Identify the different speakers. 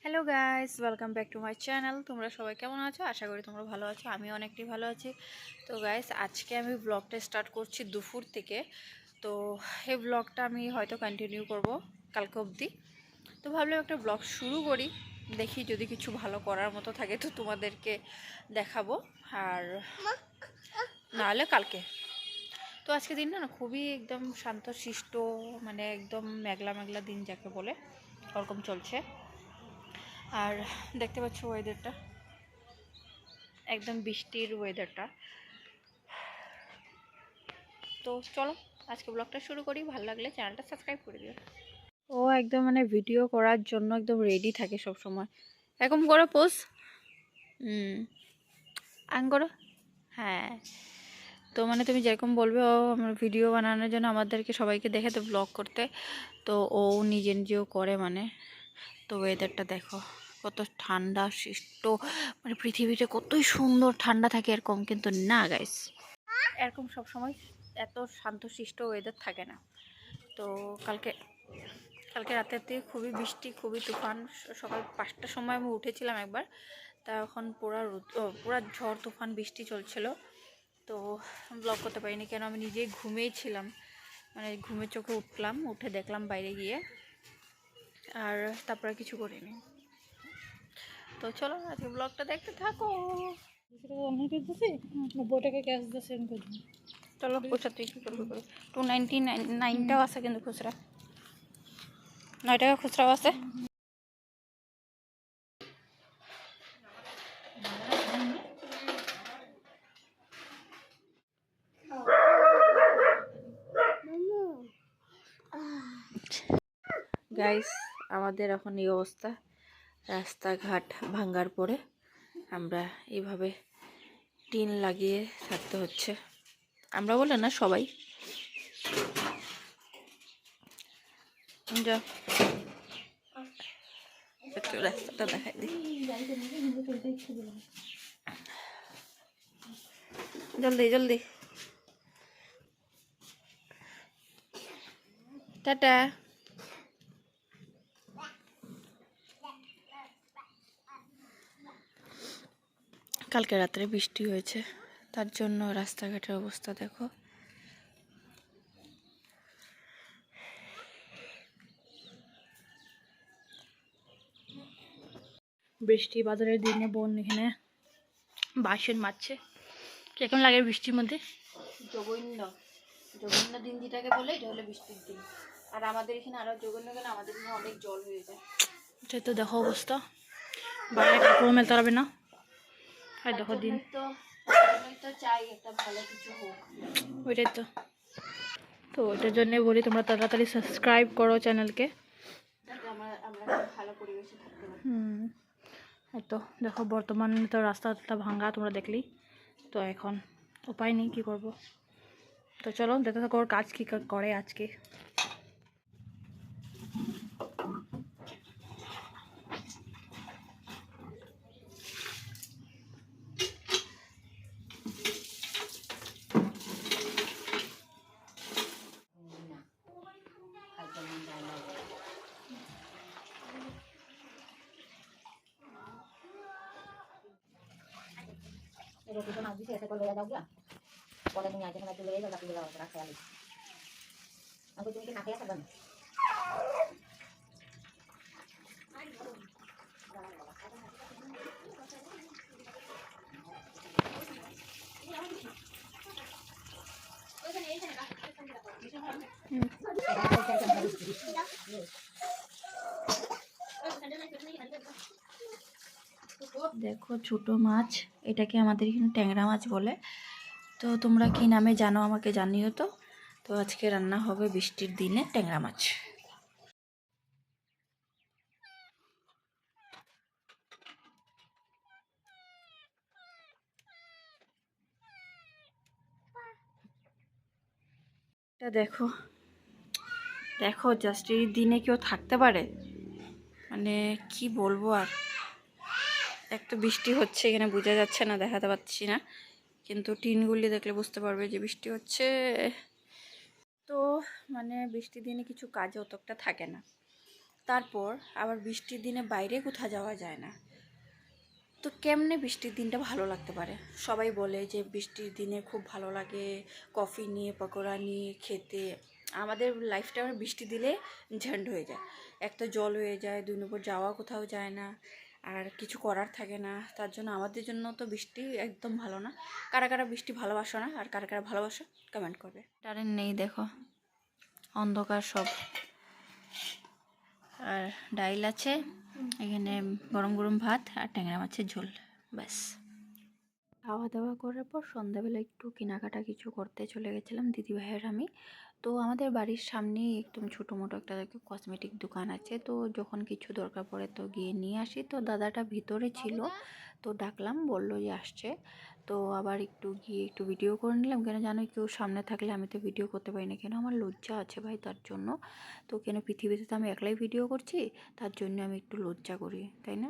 Speaker 1: Hello guys, welcome back to my channel. তোমরা সবাই কেমন আছো? আশা করি তোমরা ভালো আছো। আমি অনেকটাই ভালো আছি। তো গাইস, আজকে আমি ব্লগটা স্টার্ট করছি দুপুর থেকে। তো এই ব্লগটা আমি হয়তো কন্টিনিউ করব কালকে অবধি। তো ভাবলাম একটা ব্লগ শুরু করি, দেখি যদি কিছু ভালো করার মতো থাকে তো তোমাদেরকে দেখাবো, আর নাহলে কালকে। তো আজকে দিনটা না খুবই একদম শান্তশিষ্ট, মানে একদম মেঘলা মেঘলা দিন যাকে বলে ওরকম চলছে। আর দেখতে পাচ্ছ ওয়েদারটা, একদম বৃষ্টির ওয়েদারটা। তো চলো আজকে ব্লগটা শুরু করি। ভালো লাগলে চ্যানেলটা সাবস্ক্রাইব করে দিও। ও একদম মানে ভিডিও করার জন্য একদম রেডি থাকে সব সময়। এরকম করো পোজ, আং করো। হ্যাঁ, তো মানে তুমি যেরকম বলবে ও আমার ভিডিও বানানোর জন্য আমাদেরকে সবাইকে দেখাতে, ব্লগ করতে। তো ও নিজে নিজেও করে মানে। তো ওয়েদারটা দেখো কত ঠান্ডা শিষ্ট, মানে পৃথিবীতে কতই সুন্দর ঠান্ডা থাকে এরকম কিন্তু না গাইস, এরকম সব সময় এত শান্তশিষ্ট ওয়েদার থাকে না। তো কালকে কালকে রাতের থেকে খুবই বৃষ্টি, খুবই তুফান। সকাল 5টার সময় আমি উঠেছিলাম একবার, তা এখন পুরা ঝড় তুফান বৃষ্টি চলছিল। তো ব্লগ করতে পারিনি, কেন আমি নিজেই ঘুমিয়েছিলাম, মানে ঘুমের চোখে উঠলাম, উঠে দেখলাম বাইরে গিয়ে, আর তারপরে কিছু করিনি। তো চলো আজকে ব্লগটা দেখতে থাকো। চলো খুচরা তুই কী করবি করো। 299টাও আছে কিন্তু খুচরা, 9 টাকা খুচরাও আছে। গাইস, আমাদের এখন এই অবস্থা, রাস্তাঘাট ভাঙ্গার পরে আমরা এইভাবে টিন লাগিয়ে থাকতে হচ্ছে। আমরা বলে না, সবাই। যা একটু রাস্তাটা দেখাই দিই, জলদি জলদি। টাটা। কালকে রাত্রে বৃষ্টি হয়েছে, তার জন্য রাস্তাঘাটের অবস্থা দেখো। বৃষ্টি বাদলের দিনে বোন এখানে বাসন মারছে। কেমন লাগে বৃষ্টির মধ্যে? জঘন্য জঘন্য দিন যেটাকে বলে, এটা হলো বৃষ্টির দিন। আর আমাদের এখানে আরো জঘন্য, কেন আমাদের এখানে অনেক জল হয়ে যায়। এটাই তো দেখো অবস্থা, বাইরে কাপড় মেলতে পারবে না। আর দেখো দিন, তো চাই একটা ভালো কিছু হোক, ওইটাই তো। তো ওইটার জন্য বলি তোমরা তাড়াতাড়ি সাবস্ক্রাইব করো চ্যানেলকে, আমরা ভালো পরিবেশে থাকতে পারি। এই তো দেখো বর্তমানে তো রাস্তাটা ভাঙা, তোমরা দেখলেই তো। এখন উপায় নেই, কী করবো। তো চলো দেখতে থাকো ওর কাজ কী করে আজকে। দেখো ছোট মাছ, এটাকে আমাদের এখানে ট্যাংরা মাছ বলে। তো তোমরা কি নামে জানো আমাকে জানিও তো। তো আজকে রান্না হবে বৃষ্টির দিনে ট্যাংরা মাছ। এটা দেখো দেখো, জাস্ট এই দিনে কেউ থাকতে পারে? মানে কি বলবো আর। এক তো বৃষ্টি হচ্ছে, এখানে বোঝা যাচ্ছে না, দেখাতে পাচ্ছি না, কিন্তু টিনগুলি দেখলে বুঝতে পারবে যে বৃষ্টি হচ্ছে। তো মানে বৃষ্টির দিনে কিছু কাজ অতটা থাকে না, তারপর আবার বৃষ্টির দিনে বাইরে কোথাও যাওয়া যায় না। তো কেমনে বৃষ্টির দিনটা ভালো লাগতে পারে? সবাই বলে যে বৃষ্টির দিনে খুব ভালো লাগে কফি নিয়ে পকোড়া নিয়ে খেতে। আমাদের লাইফটা বৃষ্টি দিলে ঝান্ড হয়ে যায়। এক তো জল হয়ে যায়, 2 নম্বর যাওয়া কোথাও যায় না, আর কিছু করার থাকে না। তার জন্য আমাদের জন্য তো বৃষ্টি একদম ভালো না। কারা কারা বৃষ্টি ভালোবাসো না আর কারা কারা ভালোবাসো কমেন্ট করবে। কারেন্ট নেই, দেখো অন্ধকার সব। আর ডাইল আছে এখানে, গরম গরম ভাত আর ট্যাংরা মাছের ঝোল, ব্যাস। খাওয়া দাওয়া করার পর সন্ধ্যাবেলা একটু কেনাকাটা কিছু করতে চলে গেছিলাম দিদিভাইয়ের আমি। তো আমাদের বাড়ির সামনেই একদম ছোটো মোটো একটা কসমেটিক দোকান আছে। তো যখন কিছু দরকার পড়ে তো গিয়ে নিয়ে আসি। তো দাদাটা ভিতরে ছিল, তো ডাকলাম, বললো যে আসছে। তো আবার একটু গিয়ে একটু ভিডিও করে নিলাম। কেন জানো, কেউ সামনে থাকলে আমি তো ভিডিও করতে পারি না, কেন আমার লজ্জা আছে ভাই তার জন্য। তো কেন পৃথিবীতে তো আমি একলাই ভিডিও করছি, তার জন্য আমি একটু লজ্জা করি, তাই না?